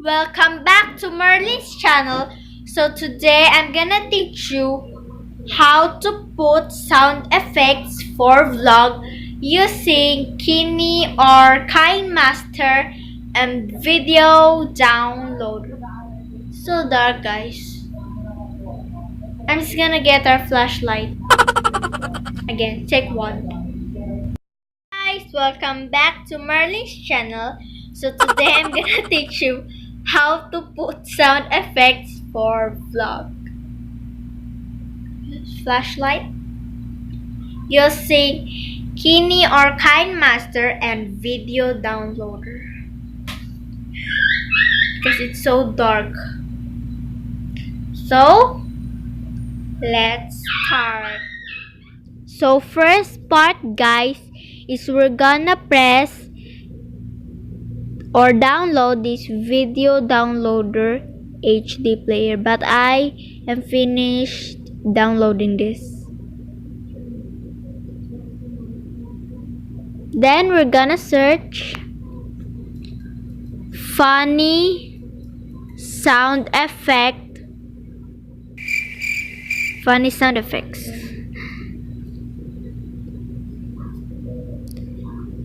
Welcome back to Merlyn's channel. So today I'm gonna teach you how to put sound effects for vlog using Kini or KineMaster and video downloader. So dark, guys. I'm just gonna get our flashlight. Again, take one. Guys, welcome back to Merlyn's channel. So today I'm gonna teach you how to put sound effects for vlog. Flashlight using Kini or KineMaster and video downloader because it's so dark. So let's start. So first part, guys, is we're gonna press or download this video downloader HD player, but I am finished downloading this. Then we're gonna search funny sound effects.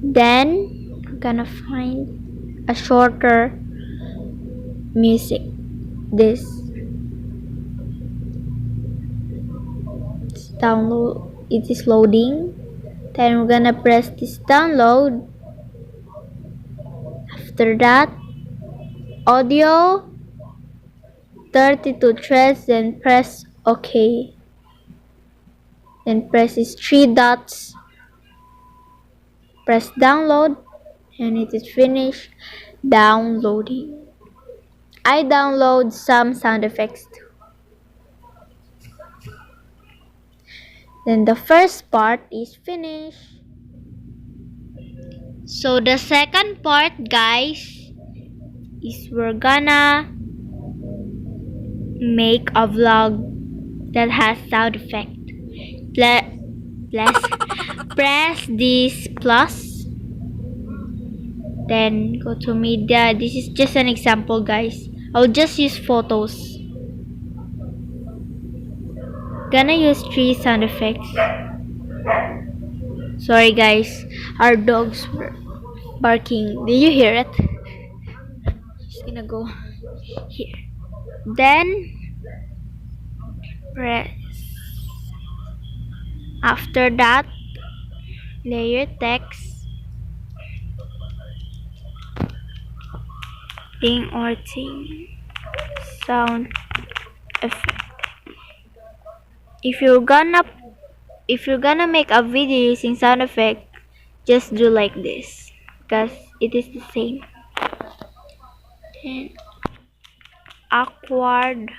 Then we're gonna find a shorter music. This download. It is loading. Then we're gonna press this download. After that, audio 32 threads, then press OK. Then press these three dots, press download, and it is finished downloading. I download some sound effects too. Then the first part is finished. So the second part, guys, is we're gonna make a vlog that has sound effect. Let's press this plus, then go to media. This is just an example, guys. I'll just use photos. Gonna use 3 sound effects. Sorry, guys, our dogs were barking. Did you hear it? Just gonna go here. Then press. After that, layer text, ding or ting, sound effect. If you're gonna make a video using sound effect, just do like this because it is the same. And awkward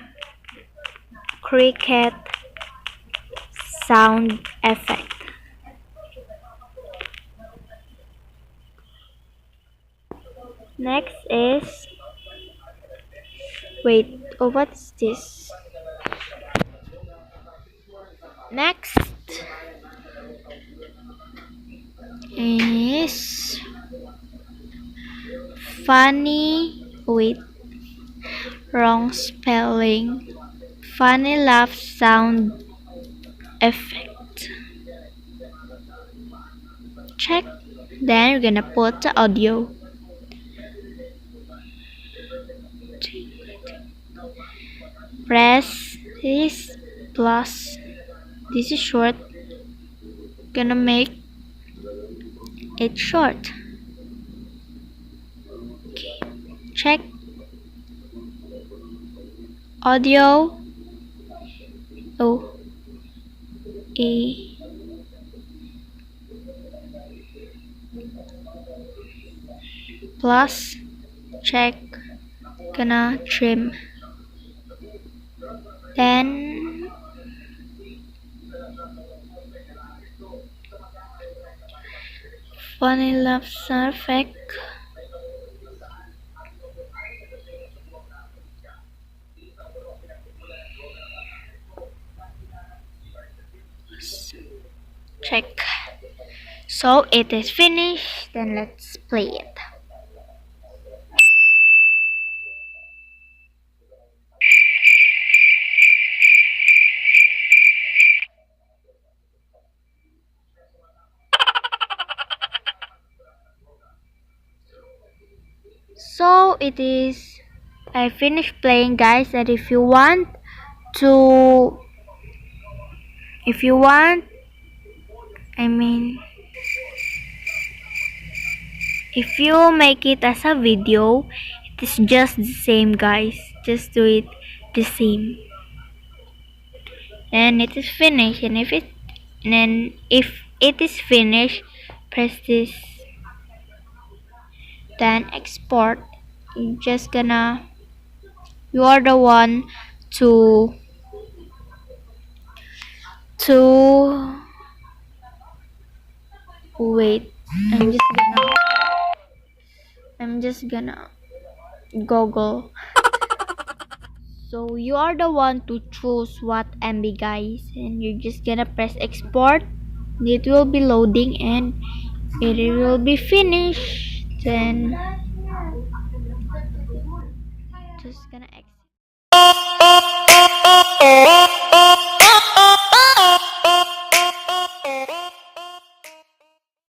cricket sound effect. Next is what's this? Next is funny wrong spelling, funny laugh sound effect. Check. Then we're gonna put the audio. Press this plus. This is short. Gonna make it short. Okay. Check. Audio. Plus. Check. Gonna trim. Then funny laugh sound effect. Check. So it is finished. Then let's play it. it is I finished playing, guys. And to if you want I mean if you make it as a video, it is just the same, guys. Just do it the same. And it is finished. And if it is finished, press this, then export. You are the one to to wait. I'm just gonna Google. So you are the one to choose what MB, guys, and you're just gonna press export. It will be loading and it will be finished. Then just gonna export.